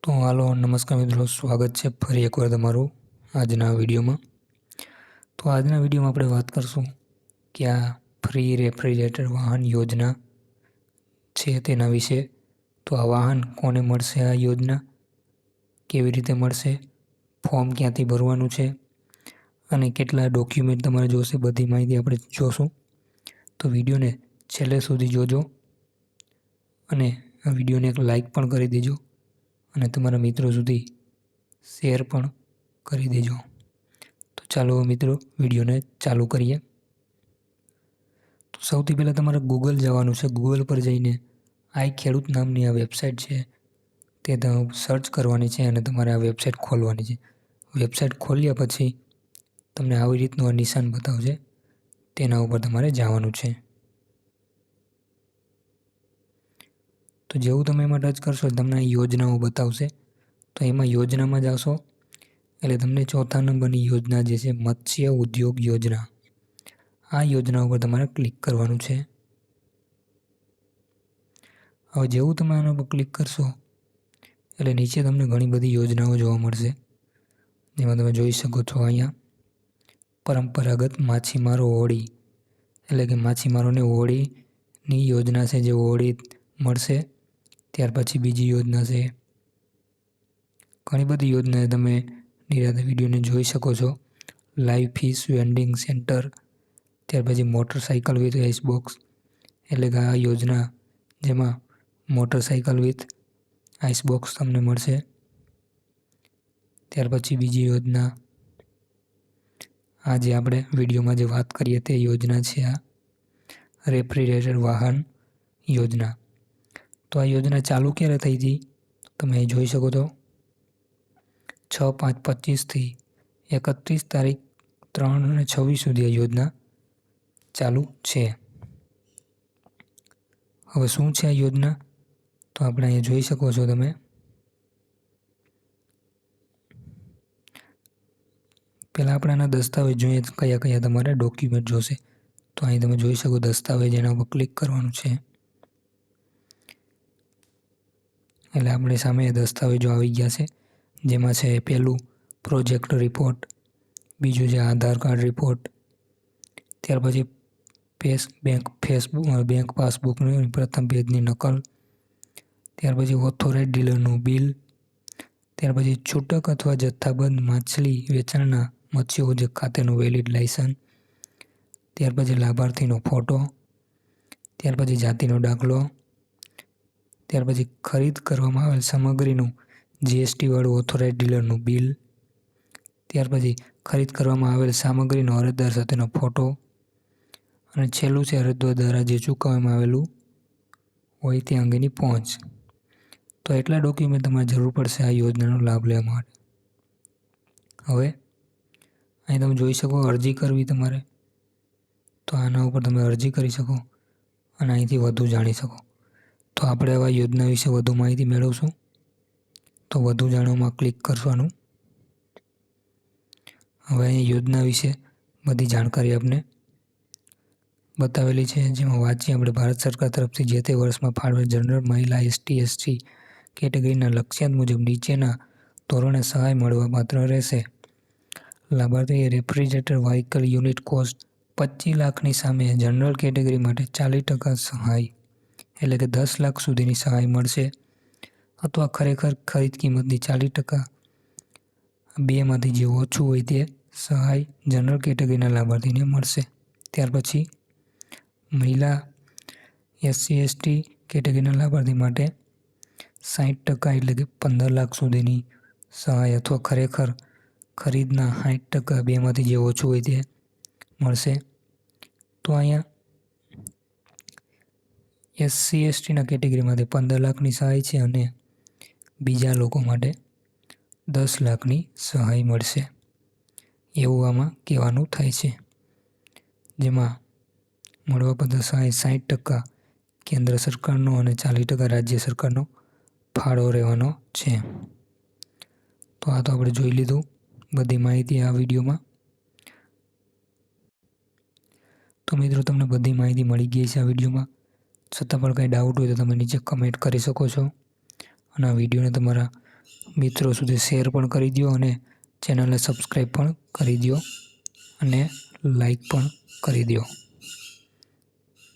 તો હાલો નમસ્કાર મિત્રો, સ્વાગત છે ફરી એકવાર તમારું આજના વિડીયોમાં। તો આજના વિડીયોમાં આપણે વાત કરશું કે આ ફ્રી રેફ્રિજરેટર વાહન યોજના છે તેના વિશે। તો આ વાહન કોને મળશે, આ યોજના કેવી રીતે મળશે, ફોર્મ ક્યાંથી ભરવાનું છે અને કેટલા ડોક્યુમેન્ટ તમારે જોશે, બધી માહિતી આપણે જોશું। તો વિડીયોને છેલ્લે સુધી જોજો અને આ વિડીયોને એક લાઈક પણ કરી દેજો અને તમારા મિત્રો સુધી શેર પણ કરી દેજો। તો ચાલો મિત્રો વિડીયોને ચાલુ કરીએ। તો સૌથી પહેલાં તમારે ગૂગલ જવાનું છે। ગૂગલ પર જઈને આઈ ખેડૂત નામની આ વેબસાઇટ છે તે સર્ચ કરવાની છે અને તમારે આ વેબસાઇટ ખોલવાની છે। વેબસાઇટ ખોલ્યા પછી તમને આવી રીતનું આ નિશાન બતાવશે, તેના ઉપર તમારે જવાનું છે। તો જેવું તમે એમાં ટચ કરશો તમને યોજનાઓ બતાવશે। તો એમાં યોજનામાં જાશો એટલે તમને ચોથા નંબરની યોજના જે છે મત્સ્ય ઉદ્યોગ યોજના, આ યોજના ઉપર તમારે ક્લિક કરવાનું છે। હવે જેવું તમે આના પર ક્લિક કરશો એટલે નીચે તમને ઘણી બધી યોજનાઓ જોવા મળશે, જેમાં તમે જોઈ શકો છો અહીંયા પરંપરાગત માછીમારો હોડી, એટલે કે માછીમારોને હોડીની યોજના છે, જે હોડી મળશે। ત્યાર પછી બીજી યોજના છે, ઘણી બધી યોજના તમે નિરાતે વિડીયોને જોઈ શકો છો। લાઈવ ફિશ વેન્ડિંગ સેન્ટર, ત્યાર પછી મોટરસાઇકલ વિથ આઈસ બોક્સ, એટલે કે આ યોજના જેમાં મોટરસાઇકલ વિથ આઈસ બોક્સ તમને મળશે। ત્યાર પછી બીજી યોજના આ જે આપણે વિડીયોમાં જે વાત કરીએ તે યોજના છે આ રેફ્રિજરેટર વાહન યોજના। તો આ યોજના ચાલુ ક્યારે થઈ હતી તમે અહીં જોઈ શકો છો, 6/5/25થી 31/3/26 સુધી આ યોજના ચાલુ છે। હવે શું છે આ યોજના, તો આપણે અહીંયા જોઈ શકો છો તમે પહેલાં આપણે આના દસ્તાવેજ જોઈએ, કયા કયા તમારે ડોક્યુમેન્ટ જોશે। તો અહીં તમે જોઈ શકો દસ્તાવેજ, એના ઉપર ક્લિક કરવાનું છે એટલે આપણી સામે દસ્તાવેજો આવી ગયા છે, જેમાં છે પહેલું પ્રોજેક્ટ રિપોર્ટ, બીજું છે આધાર કાર્ડ રિપોર્ટ, ત્યાર પછી બેંક પાસબુકની પ્રથમ પેજની નકલ, ત્યાર પછી ઓથોરાઇઝ ડીલરનું બિલ, ત્યાર પછી છૂટક અથવા જથ્થાબંધ માછલી વેચાણના મત્સ્ય ઉદ્યોગ ખાતેનું વેલિડ લાયસન્સ, ત્યાર પછી લાભાર્થીનો ફોટો, ત્યાર પછી જાતિનો દાખલો, ત્યાર પછી ખરીદ કરવામાં આવેલ સામગ્રીનું GST વાળું ઓથોરાઇઝ ડીલરનું બિલ, ત્યાર પછી ખરીદ કરવામાં આવેલ સામગ્રીનો અરજદાર સાથેનો ફોટો, અને છેલ્લું છે અરજદાર દ્વારા જે ચૂકવવામાં આવેલું હોય તે અંગેની પહોંચ। તો એટલા ડોક્યુમેન્ટ તમારે જરૂર પડશે આ યોજનાનો લાભ લેવા માટે। હવે અહીં તમે જોઈ શકો અરજી કરવી તમારે, તો આના ઉપર તમે અરજી કરી શકો અને અહીંથી વધુ જાણી શકો। તો આપણે આવા યોજના વિશે વધુ માહિતી મેળવશું, તો વધુ જાણવામાં ક્લિક કરવાનું। હવે અહીં યોજના વિશે બધી જાણકારી આપણે બતાવેલી છે, જેમાં વાંચીએ આપણે ભારત સરકાર તરફથી જે તે વર્ષમાં ફાળવેલ જનરલ, મહિલા, ST SC કેટેગરીના લક્ષ્યાંક મુજબ નીચેના ધોરણે સહાય મળવા પાત્ર રહેશે। લાભાર્થીએ રેફ્રિજરેટર વ્હીકલ યુનિટ કોસ્ટ 25 લાખની સામે જનરલ કેટેગરી માટે 40% સહાય, એટલે કે 10 લાખ સુધીની સહાય મળશે, અથવા ખરેખર ખરીદ કિંમતની 40% બેમાંથી જે ઓછું હોય તે સહાય જનરલ કેટેગરીના લાભાર્થીને મળશે। ત્યાર પછી મહિલા SC ST કેટેગરીના લાભાર્થી માટે 60%, એટલે કે 15 લાખ સુધીની સહાય, અથવા ખરેખર ખરીદના 60% બેમાંથી જે ઓછું હોય તે મળશે। તો અહીંયા SC STના કેટેગરીમાંથી 15 લાખની સહાય છે અને બીજા લોકો માટે 10 લાખની સહાય મળશે, એવું આમાં કહેવાનું થાય છે। જેમાં મળવાપાત્ર સહાય 60% કેન્દ્ર સરકારનો અને 40% રાજ્ય સરકારનો ફાળો રહેવાનો છે। તો આ તો આપણે જોઈ લીધું બધી માહિતી આ વિડીયોમાં। તો મિત્રો તમને બધી માહિતી મળી ગઈ છે આ વિડીયોમાં, છતાં પણ કંઈ ડાઉટ હોય તો તમે નીચે કમેન્ટ કરી શકો છો અને આ વિડીયોને તમારા મિત્રો સુધી શેર પણ કરી દો અને ચેનલને સબસ્ક્રાઈબ પણ કરી દો અને લાઈક પણ કરી દો.